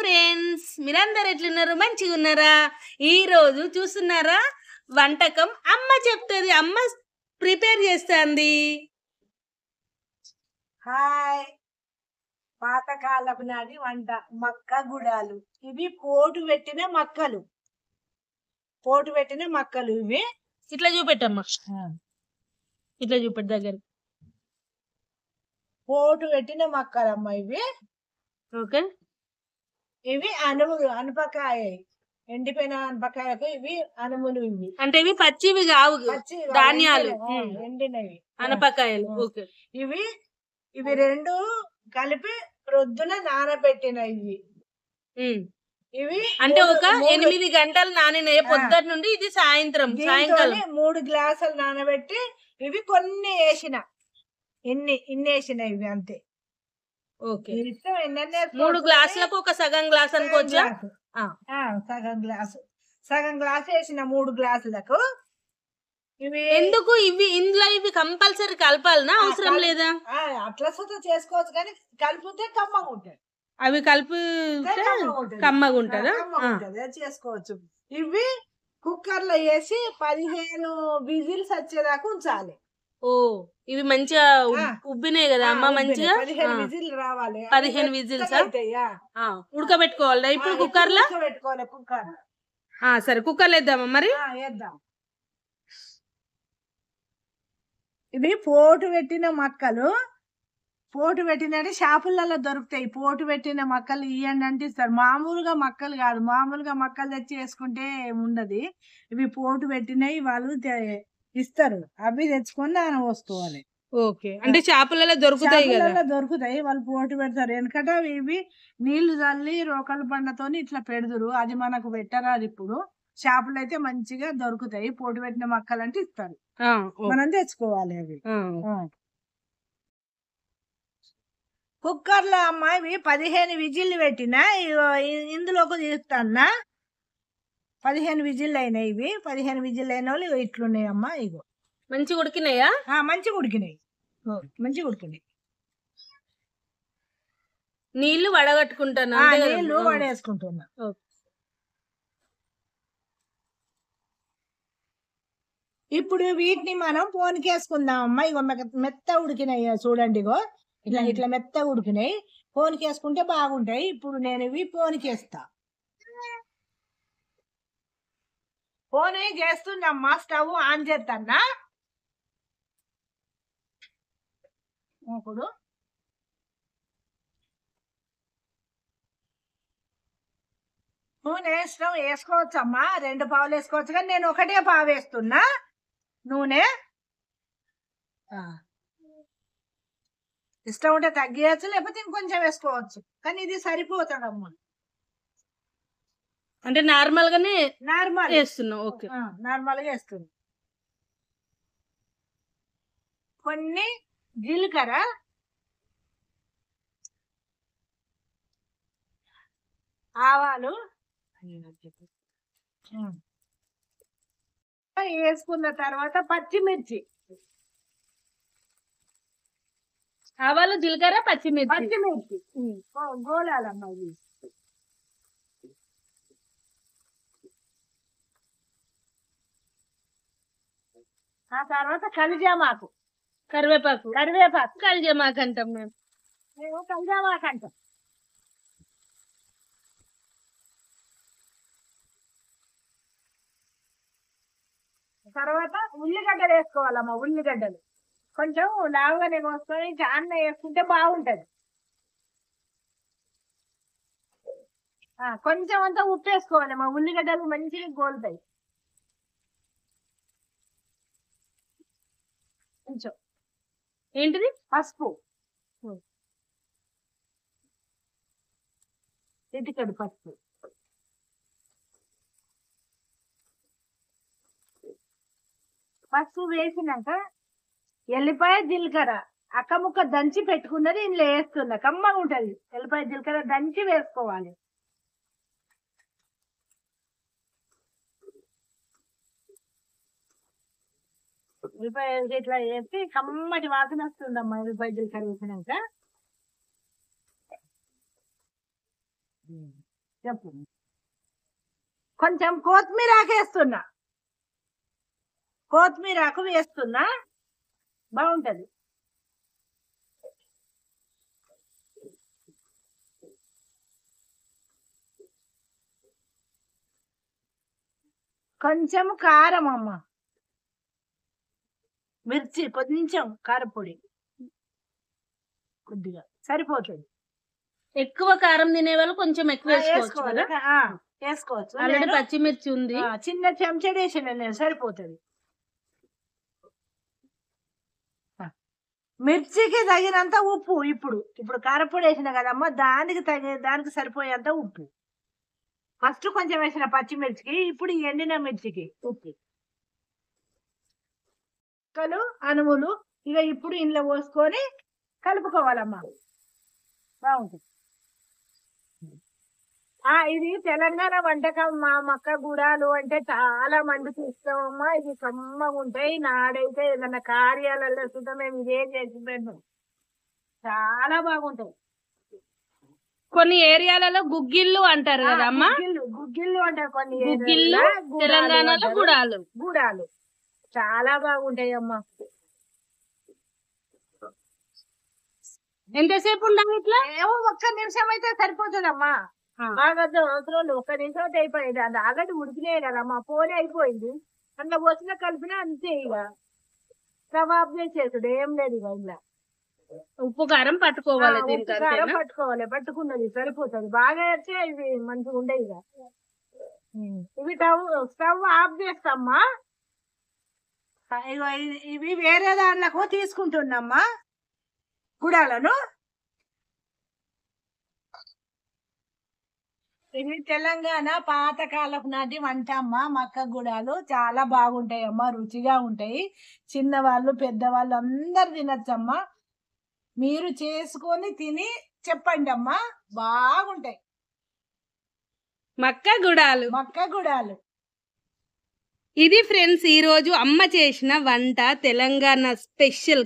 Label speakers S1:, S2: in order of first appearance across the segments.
S1: Friends, మీరందరూ ఎట్లున్నారు? మంచిగా ఉన్నారా? ఈ రోజు చూస్తున్నారా వంటకం అమ్మ చెప్తుంది, అమ్మ ప్రిపేర్ చేస్తుంది.
S2: హాయ్, పాతకాలపు నాటి వంట మక్క గుడాలు. ఇవి పోటు పెట్టిన మక్కలు, ఇవి
S1: ఇట్లా చూపెట్టమ్మా, ఇట్లా చూపెట్టు దగ్గర.
S2: పోటు పెట్టిన మక్కలమ్మ ఇవి.
S1: ఓకే,
S2: ఇవి అనపకాయ, ఎండిపోయిన అనపకాయకు ఇవి అనుములు. ఇవి
S1: అంటే ఇవి పచ్చివి కావు, ధాన్యాలు,
S2: ఎండినవి
S1: అనపకాయలు. ఓకే,
S2: ఇవి రెండు కలిపి ప్రొద్దున నానబెట్టిన ఇవి
S1: అంటే ఒక 8 గంటలు నానినాయి పొద్దున్న నుండి. ఇది సాయంకాలం
S2: 3 గ్లాసులు నానబెట్టి ఇవి కొన్ని వేసిన, ఇన్ని వేసిన ఇవి అంతే.
S1: ఓకే, 3 గ్లాసులకు ఒక సగం గ్లాస్ అనుకోవచ్చా?
S2: సగం గ్లాస్ వేసిన 3 గ్లాసులకు. ఇవి
S1: ఎందుకు ఇందులో కంపల్సరీ కలపాలనా, అవసరం లేదా?
S2: అట్లా సుతా చేసుకోవచ్చు, కానీ కలిపితే కమ్మగా ఉంటాయి.
S1: అవి కలిపి కమ్మగా ఉంటుందా?
S2: చేసుకోవచ్చు. ఇవి కుక్కర్ లో వేసి 15 విజిల్స్ వచ్చేదాకా ఉంచాలి.
S1: ఓ, ఇవి మంచిగా ఉబ్బినాయి కదా అమ్మ, మంచిగా
S2: 15 విజిల్ రావాలి.
S1: 15 విజిల్స్ ఉడకబెట్టుకోవాలి. ఇప్పుడు కుక్కర్ లో
S2: పెట్టుకోవాలి. కుక్కర్
S1: సరే, కుక్కర్ లో వేద్దామా మరి?
S2: వేద్దాం. ఇవి పోటు పెట్టిన మక్కలు. పోటు పెట్టినట్టు షాపులలో దొరుకుతాయి. పోటు పెట్టిన మక్కలు ఇవ్వండి అంటే ఇస్తారు. మామూలుగా మక్కలు కాదు, మామూలుగా మక్కలు తెచ్చి వేసుకుంటే ఉండదు. ఇవి పోటు పెట్టినవి వాళ్ళు ఇస్తారు. అవి తెచ్చుకొని నాన పోసుకోవాలి.
S1: ఓకే, అంటే షాపులలో దొరుకుతాయి కదా,
S2: దొరుకుతాయి. వాళ్ళు పోటు పెడతారు. ఎందుకంటే ఇవి నీళ్లు చల్లి రోకల బండతోని ఇట్లా పెడదురు. అది మనకు పెట్టరాదు. ఇప్పుడు షాపులు అయితే మంచిగా దొరుకుతాయి. పోటు పెట్టిన మక్కలు అంటే ఇస్తారు, మనం తెచ్చుకోవాలి. అవి కుక్కర్ లో అమ్మ ఇవి 15 విజిల్లు పెట్టినా. ఇందులోకి తీస్తాన్నా 15 విజిల్లు అయినాయి. ఇవి 15 విజిల్లు అయిన వాళ్ళు ఇట్లున్నాయి అమ్మ. ఇగో
S1: మంచిగా ఉడికినాయా?
S2: మంచిగా ఉడికినాయి, మంచిగా ఉడికినాయి.
S1: నీళ్లు వడగట్టుకుంటాను,
S2: నీళ్లు వడేసుకుంటున్నా. ఇప్పుడు వీటిని మనం పోనికేసుకుందాం అమ్మ. ఇగో మెత్త ఉడికినాయి చూడండి. ఇగో ఇట్లా మెత్త ఉడికినాయి. పోనికేసుకుంటే బాగుంటాయి. ఇప్పుడు నేను ఇవి పోనికేస్తా. పోనీ చేస్తున్నమ్మా. స్టవ్ ఆన్ చేస్తానా. ఇప్పుడు నూనె ఇష్టం వేసుకోవచ్చు అమ్మా. 2 పావులు వేసుకోవచ్చు, కానీ నేను 1 పావు వేస్తున్నా నూనె. ఇష్టం ఉంటే తగ్గియచ్చు, లేకపోతే ఇంకొంచెం వేసుకోవచ్చు, కానీ ఇది సరిపోతాడమ్మా.
S1: అంటే నార్మల్ గానే వేస్తున్నాం. ఓకే,
S2: నార్మల్ గా వేస్తుంది. కొన్ని జీలకర్ర, ఆవాలు వేసుకున్న తర్వాత పచ్చిమిర్చి.
S1: ఆవాలు, జీలకర్ర, పచ్చిమిర్చి
S2: గోలాలమ్మా. ఇవి ఆ తర్వాత కలిజామాకు,
S1: కరివేపాకు, కలిజామాకు అంటాం మేము
S2: కలిజామాకు అంటాం. తర్వాత ఉల్లిగడ్డలు వేసుకోవాలమ్మా. ఉల్లిగడ్డలు కొంచెం లావుగానే కోసుకొని చాన్న వేసుకుంటే బాగుంటది. కొంచెం అంతా ఉప్పు వేసుకోవాలమ్మా. ఉల్లిగడ్డలు మంచిగా గోలుతాయి. కొంచెం
S1: ఏంటిది,
S2: పసుపు, చిటికెడు పసుపు. పసుపు వేసినాక ఎల్లిపాయ, జీలకర్ర అక్క ముక్క దంచి పెట్టుకున్నది ఇందులో వేస్తున్నా. కమ్మగా ఉంటది. ఎల్లిపాయ, జీలకర్ర దంచి వేసుకోవాలి. ఉల్లిపాయ ఇట్లా వేసి కమ్మటి వాసన వస్తుందమ్మా. ఉల్లిపాయ జీలకర్ర వేసినాక చెప్పు. కొంచెం కొత్తిమీర ఆకు వేస్తున్నా, కొత్తిమీర ఆకు వేస్తున్నా, బాగుంటది. కొంచెం కారం అమ్మ, మిర్చి కొంచెం కారపొడి కొద్దిగా సరిపోతుంది.
S1: ఎక్కువ కారం తినే వాళ్ళు కొంచెం ఎక్కువ వేసుకోవచ్చు కదా.
S2: వేసుకోవచ్చు.
S1: ఆల్రెడీ పచ్చిమిర్చి ఉంది.
S2: చిన్న చెంచా వేసిన నేను, సరిపోతుంది. మిర్చికి తగినంత ఉప్పు. ఇప్పుడు కారపొడి వేసిన కదమ్మా, దానికి సరిపోయేంత ఉప్పు. ఫస్ట్ కొంచెం వేసిన పచ్చిమిర్చికి, ఇప్పుడు ఎండిన మిర్చికి ఉప్పు, అనువులు ఇక ఇప్పుడు ఇంట్లో పోసుకొని కలుపుకోవాలమ్మా, బాగుంటుంది. ఇది తెలంగాణ వంటకం. మా మక్క గుడాలు అంటే చాలా మందికి ఇష్టమమ్మా. ఇది కమ్మగా ఉంటాయి. నాడైతే ఏదైనా కార్యాలలో సుద్ధా మేము ఇదే చేసి పెడతాం, చాలా బాగుంటాయి.
S1: కొన్ని ఏరియాలలో గుగ్గిళ్ళు అంటారు కదా అమ్మా.
S2: గుగ్గిళ్ళు అంటారు, కొన్ని
S1: గుగ్గిళ్ళు, తెలంగాణలో గుడాలు.
S2: గుడాలు చాలా బాగుంటాయి అమ్మా.
S1: ఎంతసేపు ఉండాలి ఇట్లా?
S2: ఏమో 1 నిమిషం అయితే సరిపోతుందమ్మా. బాగా అవసరం 1 నిమిషం అయితే అయిపోయింది. అది ఆల్రెడీ ఉడికినాయి కదమ్మా, పోనీ అయిపోయింది. అందులో వచ్చిన కలిపినా అంతే. ఇక కబాబ్ చేసేసుడు ఏం లేదు. ఇక ఇలా
S1: ఉప్పు కారం పట్టుకోవాలి,
S2: కారం పట్టుకోవాలి. పట్టుకున్నది సరిపోతుంది. బాగా అయితే ఇవి మంచిగా ఉండే. ఇక ఇవి స్టవ్ ఆఫ్ చేస్తామ్మా. ఇవి వేరే దాంట్లకు తీసుకుంటున్నామ్మా గుడాలను. ఇది తెలంగాణ పాతకాలపు నాటి వంట అమ్మ. మక్క గుడాలు చాలా బాగుంటాయి అమ్మ, రుచిగా ఉంటాయి. చిన్నవాళ్ళు పెద్దవాళ్ళు అందరు తినచ్చమ్మా. మీరు చేసుకొని తిని చెప్పండి అమ్మా, బాగుంటాయి
S1: మక్క గుడాలు.
S2: మక్క గుడాలు.
S1: ఇది ఫ్రెండ్స్ ఈ రోజు అమ్మ చేసిన వంట, తెలంగాణ స్పెషల్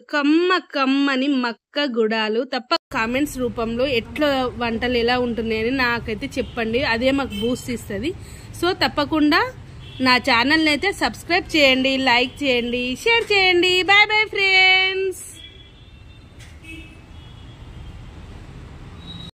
S1: కమ్మని మక్క గుడాలు. తప్ప కామెంట్స్ రూపంలో ఎట్లా వంటలు ఎలా ఉంటున్నాయని నాకైతే చెప్పండి, అదే మాకు బూస్ట్ ఇస్తుంది. సో తప్పకుండా నా ఛానల్ని అయితే సబ్స్క్రైబ్ చేయండి, లైక్ చేయండి, షేర్ చేయండి. Bye bye friends.